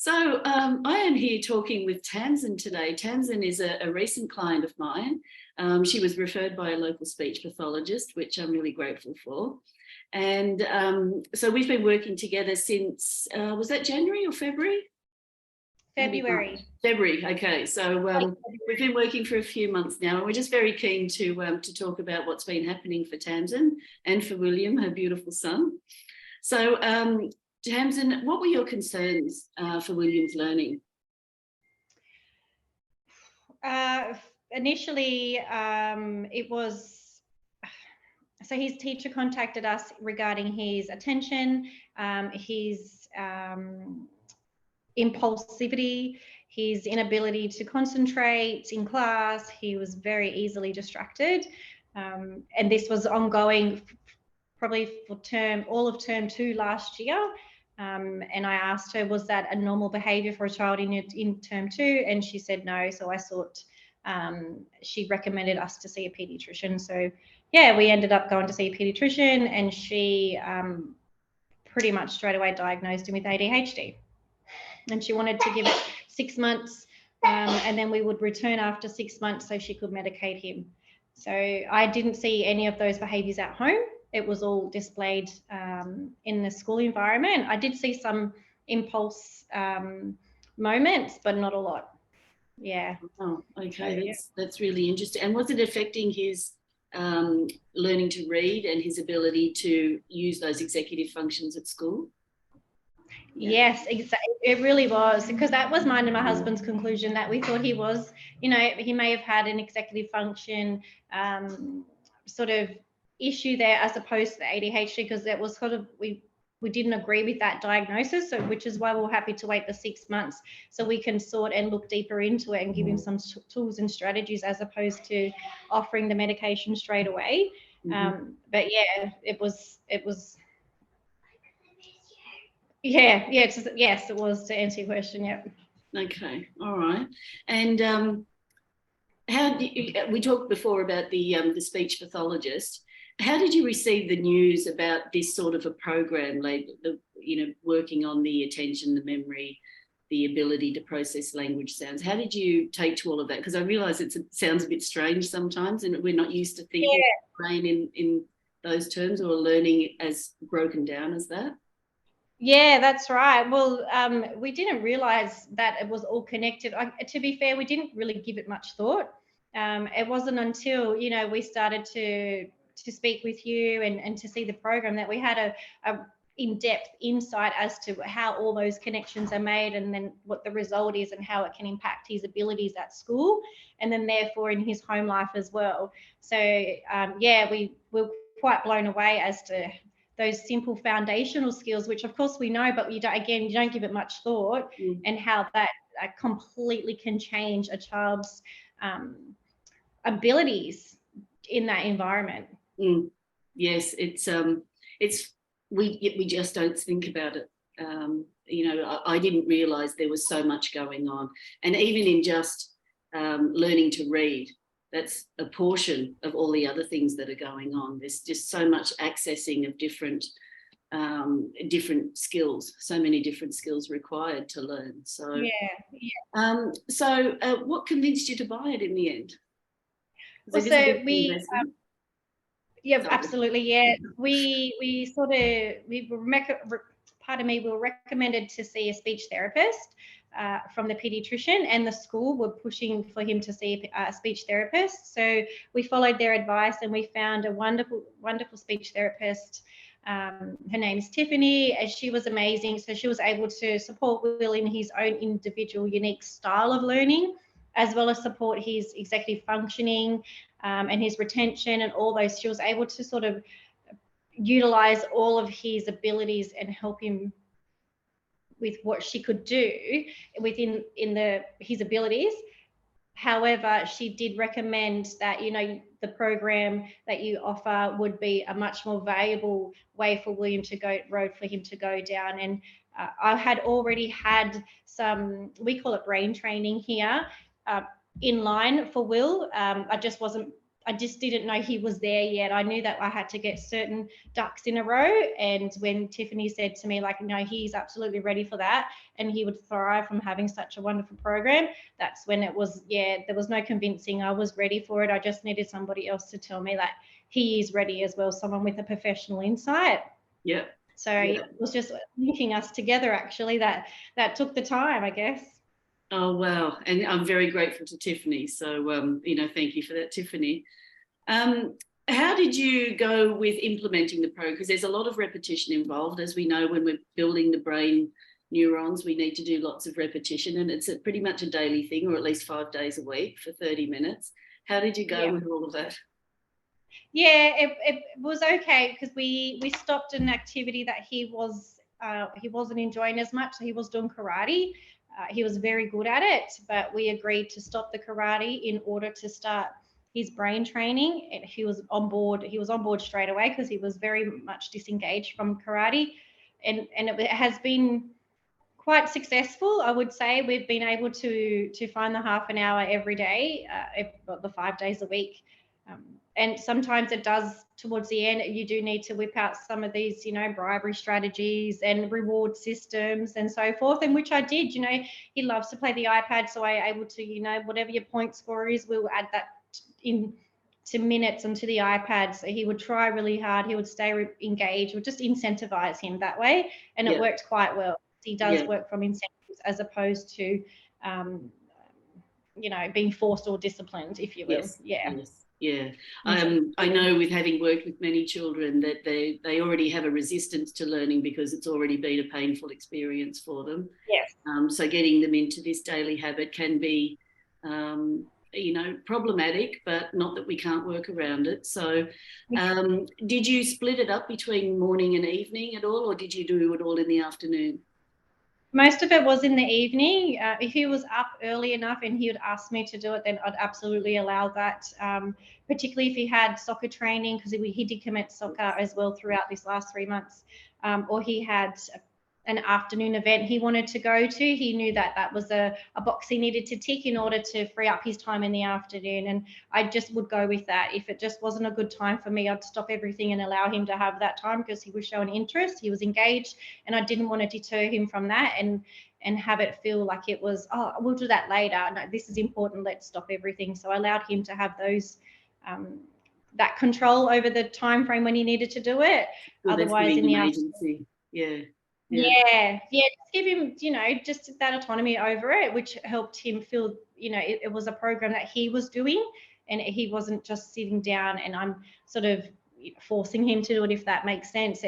I am here talking with Tamzen today. Tamzen is a recent client of mine. She was referred by a local speech pathologist, which I'm really grateful for. And so we've been working together since, was that January or February? February. February, okay. So we've been working for a few months now, and we're just very keen to talk about what's been happening for Tamzen and for William, her beautiful son. So Tamzen, what were your concerns for William's learning? Initially, it was, so his teacher contacted us regarding his attention, his impulsivity, his inability to concentrate in class. He was very easily distracted. And this was ongoing probably for all of term 2 last year. And I asked her, was that a normal behaviour for a child in term 2? And she said no. So I thought she recommended us to see a paediatrician. So yeah, we ended up going to see a paediatrician, and she pretty much straight away diagnosed him with ADHD. And she wanted to give it 6 months, and then we would return after 6 months so she could medicate him. So I didn't see any of those behaviours at home. It was all displayed in the school environment. I did see some impulse moments, but not a lot. Yeah. Oh, okay. That's really interesting. And was it affecting his learning to read and his ability to use those executive functions at school? Yeah. Yes, exactly. It really was, because that was mine and my husband's conclusion, that we thought he was, he may have had an executive function sort of issue there as opposed to the ADHD, because that was sort of, we didn't agree with that diagnosis, so which is why we're happy to wait the 6 months so we can sort and look deeper into it and give him some tools and strategies as opposed to offering the medication straight away. But yeah, it was yes, it was, to answer your question. Yep. Okay, all right. And we talked before about the speech pathologist. How did you receive the news about this sort of a program, like working on the attention, the memory, the ability to process language sounds? How did you take to all of that? Because I realise it sounds a bit strange sometimes, and we're not used to thinking of the brain in those terms, or learning as broken down as that. Yeah, that's right. Well, we didn't realise that it was all connected. To be fair, we didn't really give it much thought. It wasn't until, we started to speak with you and to see the program that we had a in-depth insight as to how all those connections are made, and then what the result is and how it can impact his abilities at school, and then therefore in his home life as well. So we were quite blown away as to those simple foundational skills, which of course we know, but you don't give it much thought, and how that completely can change a child's abilities in that environment. Yes, we just don't think about it. I didn't realise there was so much going on, and even in just learning to read, that's a portion of all the other things that are going on. There's just so much accessing of different skills, so many different skills required to learn. So what convinced you to buy it in the end? Well, so we absolutely, yeah. We were recommended to see a speech therapist from the paediatrician, and the school were pushing for him to see a speech therapist. So we followed their advice, and we found a wonderful speech therapist. Her name is Tiffany, and she was amazing. So she was able to support Will in his own individual, unique style of learning, as well as support his executive functioning and his retention and all those. She was able to sort of utilize all of his abilities and help him with what she could do within his abilities. However, she did recommend that, the program that you offer would be a much more valuable way for William to go down. And I had already had some, we call it brain training here, in line for Will. I I just didn't know he was there yet. I knew that I had to get certain ducks in a row. And when Tiffany said to me, like, no, he's absolutely ready for that and he would thrive from having such a wonderful program, that's when it was, yeah, there was no convincing. I was ready for it. I just needed somebody else to tell me that he is ready as well, someone with a professional insight. Yeah. So yeah, it was just linking us together, actually, that took the time, I guess. Oh, wow. And I'm very grateful to Tiffany. So, thank you for that, Tiffany. How did you go with implementing the program? Because there's a lot of repetition involved. As we know, when we're building the brain neurons, we need to do lots of repetition, and it's pretty much a daily thing, or at least 5 days a week for 30 minutes. How did you go with all of that? Yeah, it was okay because we stopped an activity that he wasn't enjoying as much. So he was doing karate. He was very good at it, but we agreed to stop the karate in order to start his brain training. And he was on board. He was on board straight away because he was very much disengaged from karate, and it has been quite successful, I would say. We've been able to find the half an hour every day, the 5 days a week. And sometimes it does, towards the end, you do need to whip out some of these, bribery strategies and reward systems and so forth, and which I did. He loves to play the iPad, so I able to, whatever your point score is, we'll add that in to minutes onto the iPad. So he would try really hard, he would stay engaged, we'll just incentivize him that way, and it worked quite well. He does work from incentives as opposed to being forced or disciplined, if you will. Yes. Yeah. I know, with having worked with many children, that they already have a resistance to learning because it's already been a painful experience for them. Yes. So getting them into this daily habit can be problematic, but not that we can't work around it. So did you split it up between morning and evening at all, or did you do it all in the afternoon? Most of it was in the evening. If he was up early enough and he would ask me to do it, then I'd absolutely allow that, particularly if he had soccer training, because he did commence soccer as well throughout this last 3 months, or he had an afternoon event he wanted to go to. He knew that was a box he needed to tick in order to free up his time in the afternoon. And I just would go with that. If it just wasn't a good time for me, I'd stop everything and allow him to have that time because he was showing interest, he was engaged, and I didn't want to deter him from that and have it feel like it was, oh, we'll do that later. No, this is important. Let's stop everything. So I allowed him to have those, that control over the time frame when he needed to do it. Well, otherwise in the afternoon. Yeah, just give him, just that autonomy over it, which helped him feel, it was a program that he was doing and he wasn't just sitting down and I'm sort of forcing him to do it, if that makes sense.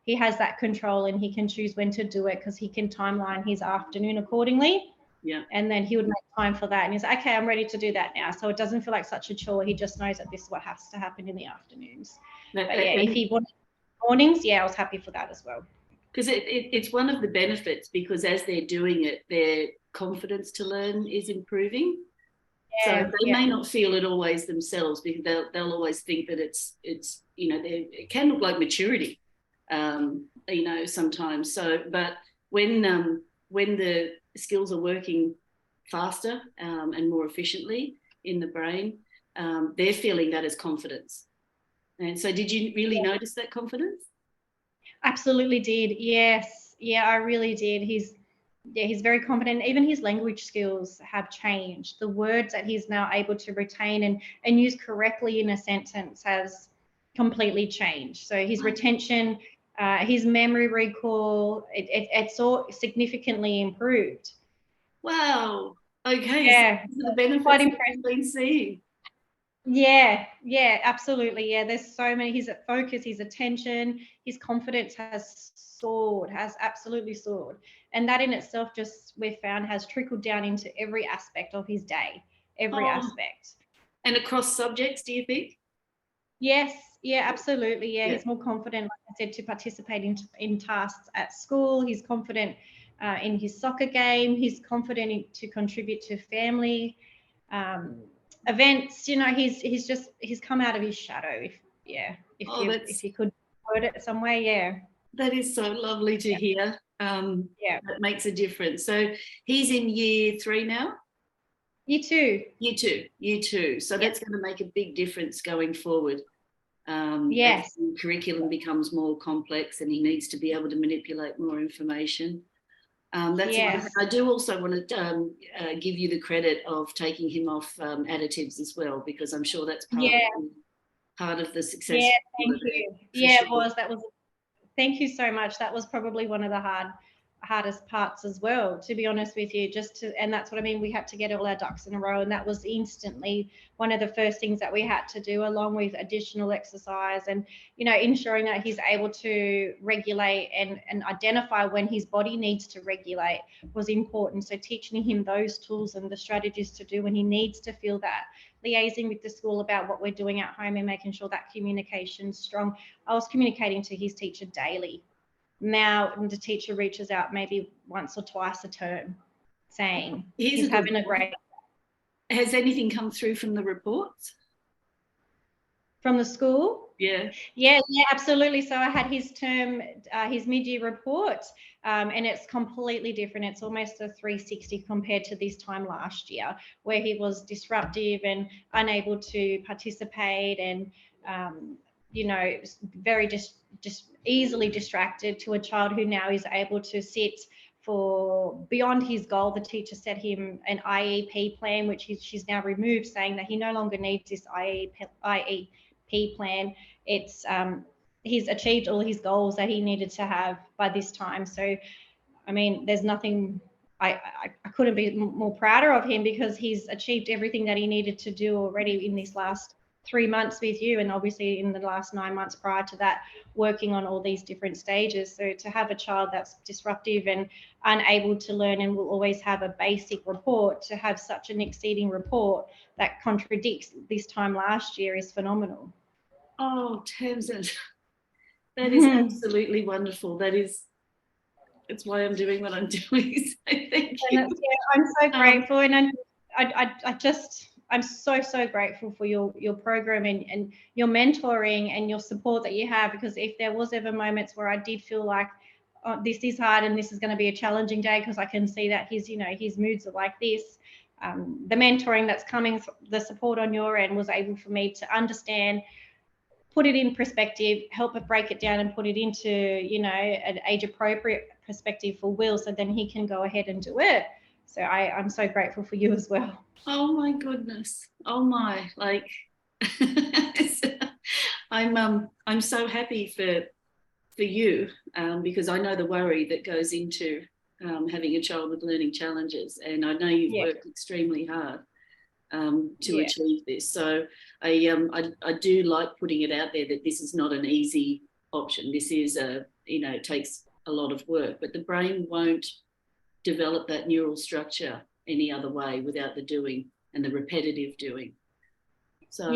He has that control and he can choose when to do it because he can timeline his afternoon accordingly. Yeah. And then he would make time for that. And he's like, okay, I'm ready to do that now. So it doesn't feel like such a chore. He just knows that this is what has to happen in the afternoons. But yeah, if he wanted mornings, I was happy for that as well. Because it's one of the benefits, because as they're doing it, their confidence to learn is improving. So they may not feel it always themselves, because they'll always think that it's it can look like maturity, sometimes. So, but when the skills are working faster and more efficiently in the brain, they're feeling that as confidence. And so, did you really notice that confidence? Absolutely did. Yes. Yeah, I really did. He's very confident. Even his language skills have changed. The words that he's now able to retain and use correctly in a sentence has completely changed. So his retention, his memory recall, it's all significantly improved. Wow. Okay. Yeah. So the benefits quite impressive. Been seeing. Yeah, absolutely. Yeah, there's so many. His focus, his attention, his confidence has absolutely soared. And that in itself, just we've found, has trickled down into every aspect of his day, every aspect. And across subjects, do you think? Yes, absolutely. Yeah, he's more confident, like I said, to participate in tasks at school. He's confident in his soccer game. He's confident to contribute to family events. He's come out of his shadow. If you could word it some way, yeah. That is so lovely to hear. That makes a difference. So he's in year 3 now? You too. You too. So Yep. that's going to make a big difference going forward. As Yes. the curriculum becomes more complex and he needs to be able to manipulate more information. That's one thing. Yes. I do also want to give you the credit of taking him off additives as well, because I'm sure that's Yeah. part of the success. Yeah. Thank you. Yeah, sure. it was. That was. Thank you so much. That was probably one of the hardest parts as well, to be honest with you. And that's what I mean. We had to get all our ducks in a row, and that was instantly one of the first things that we had to do, along with additional exercise and, you know, ensuring that he's able to regulate and identify when his body needs to regulate was important. So teaching him those tools and the strategies to do when he needs to feel that, liaising with the school about what we're doing at home and making sure that communication's strong. I was communicating to his teacher daily. Now the teacher reaches out maybe once or twice a term saying he's having a great. Has anything come through from the reports? From the school? Yeah, absolutely. So I had his term, his mid-year report, and it's completely different. It's almost a 360 compared to this time last year, where he was disruptive and unable to participate and, you know, very just easily distracted, to a child who now is able to sit for beyond his goal. The teacher set him an IEP plan, which she's now removed, saying that he no longer needs this IEP plan. It's he's achieved all his goals that he needed to have by this time. So, I mean, there's nothing. I couldn't be more prouder of him, because he's achieved everything that he needed to do already in this last 3 months with you, and obviously in the last 9 months prior to that, working on all these different stages. So to have a child that's disruptive and unable to learn and will always have a basic report, to have such an exceeding report that contradicts this time last year is phenomenal. Oh, Tamzen, that is absolutely wonderful. It's why I'm doing what I'm doing. So thank you. I'm so grateful, and I'm so grateful for your program and your mentoring and your support that you have, because if there was ever moments where I did feel like, oh, this is hard and this is going to be a challenging day, because I can see that his moods are like this, the mentoring that's coming, the support on your end was able for me to understand, put it in perspective, help it break it down and put it into, you know, an age appropriate perspective for Will, so then he can go ahead and do it. So I'm so grateful for you as well. Oh my goodness. Oh my, like I'm so happy for you, because I know the worry that goes into having a child with learning challenges, and I know you've worked extremely hard to achieve this. So I do like putting it out there that this is not an easy option. This is it takes a lot of work, but the brain won't develop that neural structure any other way without the doing and the repetitive doing. So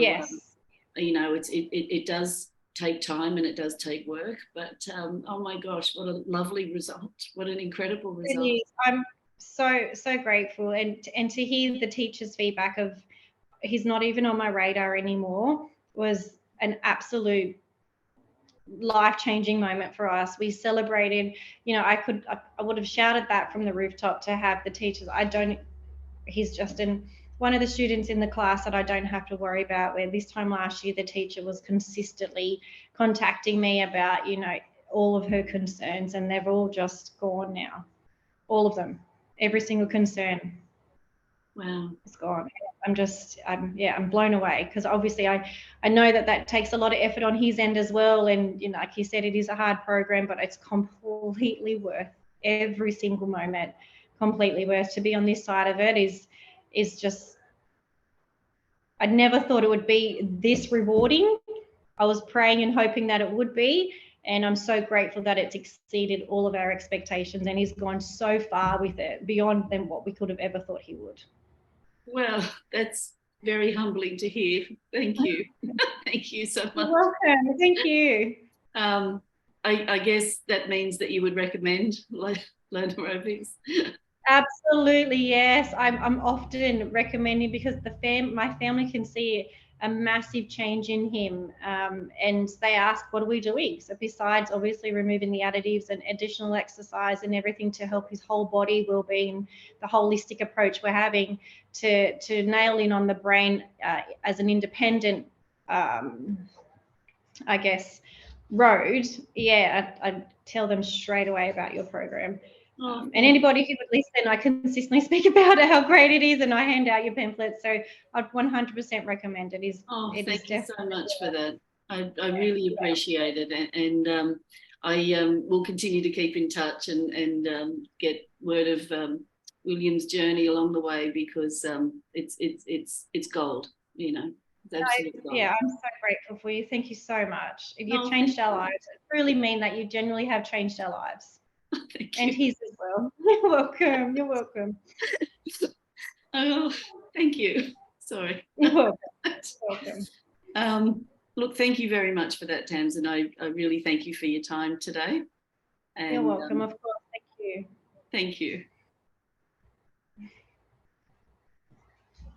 it does take time and it does take work, but oh my gosh, what a lovely result. What an incredible result. I'm so grateful, and to hear the teacher's feedback of he's not even on my radar anymore was an absolute life-changing moment for us. We celebrated, you know, I would have shouted that from the rooftop to have the teachers. He's just one of the students in the class that I don't have to worry about, where this time last year the teacher was consistently contacting me about, you know, all of her concerns, and they've all just gone now. All of them, every single concern. Wow. It's gone. I'm blown away, because obviously I know that takes a lot of effort on his end as well. And, you know, like you said, it is a hard program, but it's completely worth every single moment, completely worth. To be on this side of it is just, I never thought it would be this rewarding. I was praying and hoping that it would be, and I'm so grateful that it's exceeded all of our expectations, and he's gone so far with it, beyond than what we could have ever thought he would. Well, that's very humbling to hear. Thank you. Thank you so much. You're welcome. Thank you. I guess that means that you would recommend learner aerobics. Absolutely, yes. I'm often recommending, because my family can see a massive change in him. And they asked, what are we doing? So besides obviously removing the additives and additional exercise and everything to help his whole body well-being, the holistic approach we're having to nail in on the brain as an independent, I guess, road, yeah, I'd tell them straight away about your program. And anybody who would listen, I consistently speak about it, how great it is, and I hand out your pamphlets. So I'd 100% recommend it. Thank you so much for that. I really appreciate it, and I will continue to keep in touch and get word of William's journey along the way, because it's gold, you know. It's absolute gold. Yeah, I'm so grateful for you. Thank you so much. You've changed our lives. I really mean that. You genuinely have changed our lives. Thank you. And his as well. You're welcome. You're welcome. Oh, thank you. Sorry. You're welcome. You're welcome. Look, thank you very much for that, Tamzen. I really thank you for your time today. And, you're welcome, of course. Thank you. Thank you.